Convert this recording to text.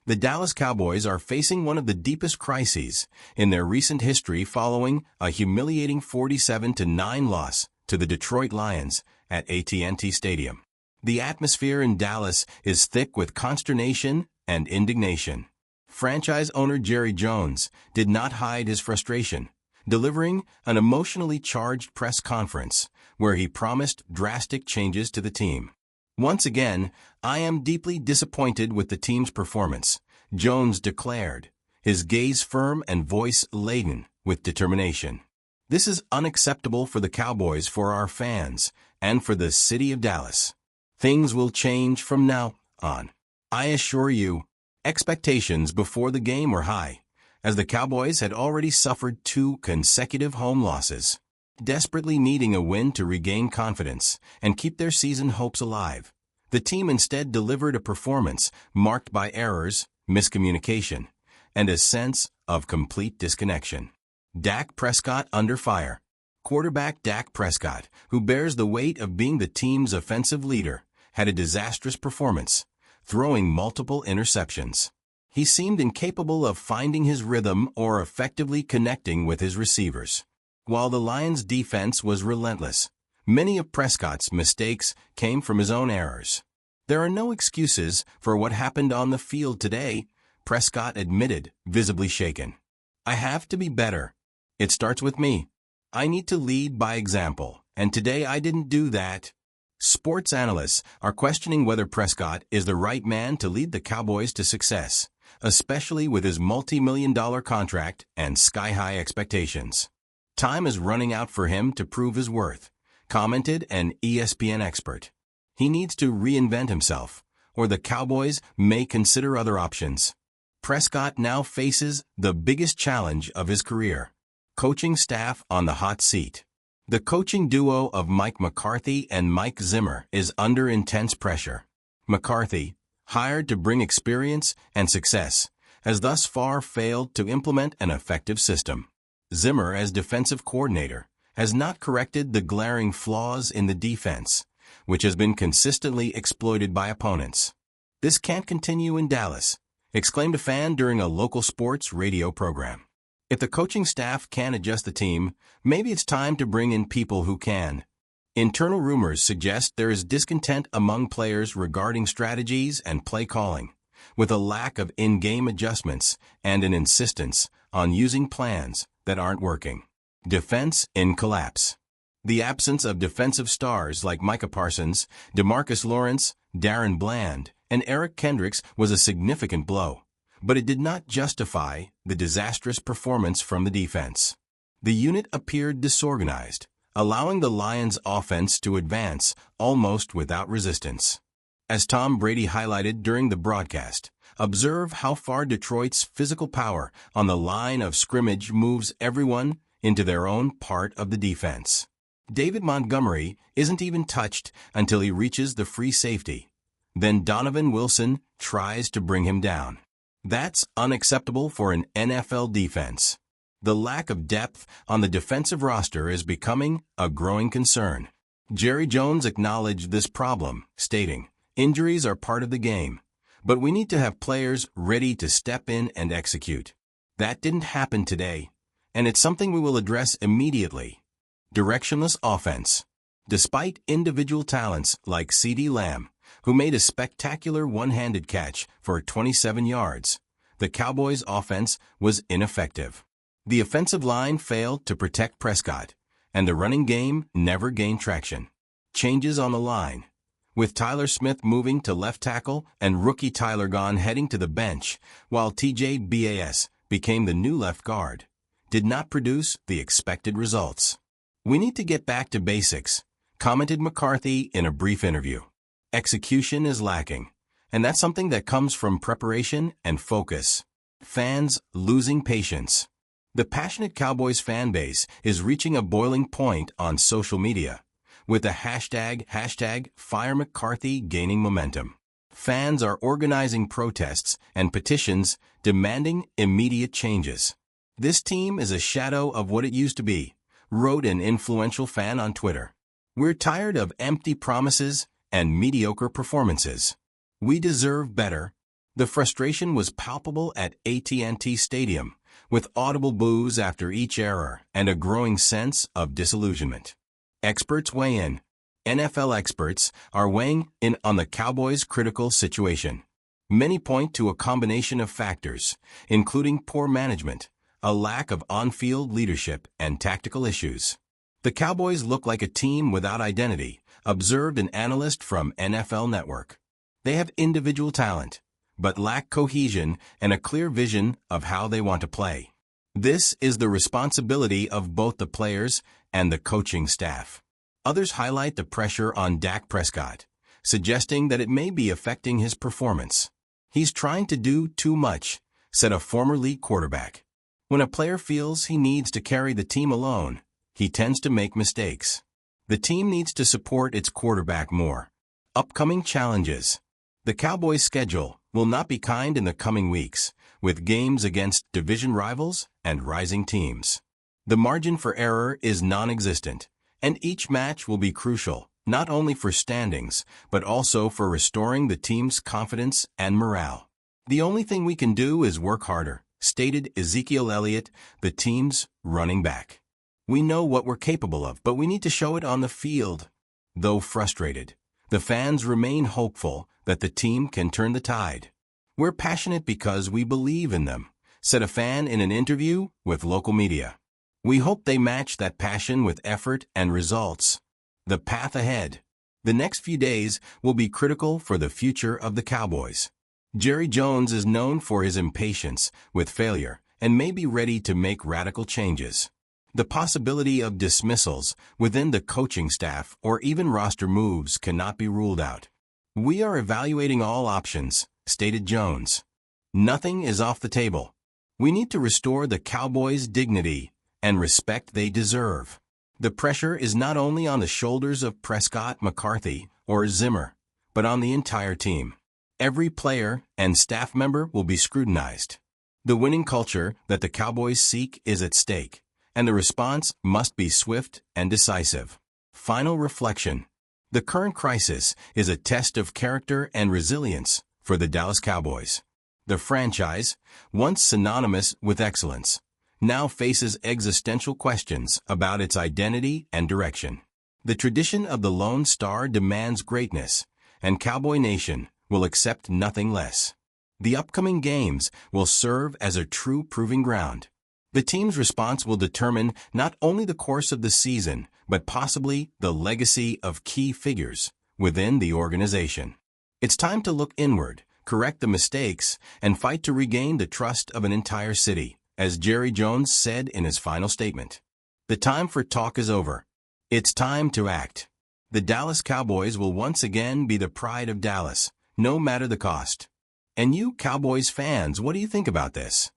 The Dallas Cowboys are facing one of the deepest crises in their recent history following a humiliating 47-9 loss to the Detroit Lions at AT&T Stadium. The atmosphere in Dallas is thick with consternation and indignation. Franchise owner Jerry Jones did not hide his frustration, delivering an emotionally charged press conference where he promised drastic changes to the team. Once again, I am deeply disappointed with the team's performance, Jones declared, his gaze firm and voice laden with determination. This is unacceptable for the Cowboys, for our fans, and for the city of Dallas. Things will change from now on. I assure you. Expectations before the game were high, as the Cowboys had already suffered 2 consecutive home losses. Desperately needing a win to regain confidence and keep their season hopes alive, the team instead delivered a performance marked by errors, miscommunication, and a sense of complete disconnection. Dak Prescott under fire. Quarterback Dak Prescott, who bears the weight of being the team's offensive leader, had a disastrous performance, throwing multiple interceptions. He seemed incapable of finding his rhythm or effectively connecting with his receivers. While the Lions' defense was relentless, many of Prescott's mistakes came from his own errors. There are no excuses for what happened on the field today, Prescott admitted, visibly shaken. I have to be better. It starts with me. I need to lead by example, and today I didn't do that. Sports analysts are questioning whether Prescott is the right man to lead the Cowboys to success, especially with his multi-million-dollar contract and sky-high expectations. Time is running out for him to prove his worth, commented an ESPN expert. He needs to reinvent himself, or the Cowboys may consider other options. Prescott now faces the biggest challenge of his career. Coaching staff on the hot seat. The coaching duo of Mike McCarthy and Mike Zimmer is under intense pressure. McCarthy, hired to bring experience and success, has thus far failed to implement an effective system. Zimmer, as defensive coordinator, has not corrected the glaring flaws in the defense, which has been consistently exploited by opponents. This can't continue in Dallas, exclaimed a fan during a local sports radio program. If the coaching staff can't adjust the team, maybe it's time to bring in people who can. Internal rumors suggest there is discontent among players regarding strategies and play calling, with a lack of in-game adjustments and an insistence on using plans that aren't working. Defense in collapse. The absence of defensive stars like Micah Parsons, DeMarcus Lawrence, Darren Bland, and Eric Kendricks was a significant blow, but it did not justify the disastrous performance from the defense. The unit appeared disorganized, allowing the Lions' offense to advance almost without resistance. As Tom Brady highlighted during the broadcast, observe how far Detroit's physical power on the line of scrimmage moves everyone into their own part of the defense. David Montgomery isn't even touched until he reaches the free safety. Then Donovan Wilson tries to bring him down. That's unacceptable for an NFL defense. The lack of depth on the defensive roster is becoming a growing concern. Jerry Jones acknowledged this problem, stating, "Injuries are part of the game, but we need to have players ready to step in and execute. That didn't happen today, and it's something we will address immediately." Directionless offense. Despite individual talents like CeeDee Lamb, who made a spectacular one-handed catch for 27 yards, the Cowboys' offense was ineffective. The offensive line failed to protect Prescott, and the running game never gained traction. Changes on the line. With Tyler Smith moving to left tackle and rookie Tyler Gahn heading to the bench, while TJ Bass became the new left guard, did not produce the expected results. "We need to get back to basics," commented McCarthy in a brief interview. "Execution is lacking, and that's something that comes from preparation and focus." Fans losing patience. The passionate Cowboys fan base is reaching a boiling point on social media, with the hashtag #FireMcCarthy gaining momentum. Fans are organizing protests and petitions demanding immediate changes. "This team is a shadow of what it used to be," wrote an influential fan on Twitter. "We're tired of empty promises and mediocre performances. We deserve better." The frustration was palpable at AT&T Stadium, with audible boos after each error and a growing sense of disillusionment. Experts weigh in. NFL experts are weighing in on the Cowboys' critical situation. Many point to a combination of factors, including poor management, a lack of on-field leadership, and tactical issues. The Cowboys look like a team without identity, observed an analyst from NFL Network. They have individual talent, but lack cohesion and a clear vision of how they want to play. This is the responsibility of both the players and the coaching staff. Others highlight the pressure on Dak Prescott, suggesting that it may be affecting his performance. "He's trying to do too much," said a former league quarterback. When a player feels he needs to carry the team alone, he tends to make mistakes. The team needs to support its quarterback more. Upcoming challenges. The Cowboys' schedule will not be kind in the coming weeks, with games against division rivals and rising teams. The margin for error is non-existent, and each match will be crucial, not only for standings, but also for restoring the team's confidence and morale. "The only thing we can do is work harder," stated Ezekiel Elliott, the team's running back. "We know what we're capable of, but we need to show it on the field." Though frustrated, the fans remain hopeful that the team can turn the tide. "We're passionate because we believe in them," said a fan in an interview with local media. "We hope they match that passion with effort and results." The path ahead. The next few days will be critical for the future of the Cowboys. Jerry Jones is known for his impatience with failure and may be ready to make radical changes. The possibility of dismissals within the coaching staff or even roster moves cannot be ruled out. "We are evaluating all options," stated Jones. "Nothing is off the table. We need to restore the Cowboys' dignity and respect they deserve." The pressure is not only on the shoulders of Prescott, McCarthy, or Zimmer, but on the entire team. Every player and staff member will be scrutinized. The winning culture that the Cowboys seek is at stake, and the response must be swift and decisive. Final reflection. The current crisis is a test of character and resilience for the Dallas Cowboys. The franchise, once synonymous with excellence, now faces existential questions about its identity and direction. The tradition of the Lone Star demands greatness, and Cowboy Nation will accept nothing less. The upcoming games will serve as a true proving ground. The team's response will determine not only the course of the season, but possibly the legacy of key figures within the organization. It's time to look inward, correct the mistakes, and fight to regain the trust of an entire city, as Jerry Jones said in his final statement. The time for talk is over. It's time to act. The Dallas Cowboys will once again be the pride of Dallas, no matter the cost. And you Cowboys fans, what do you think about this?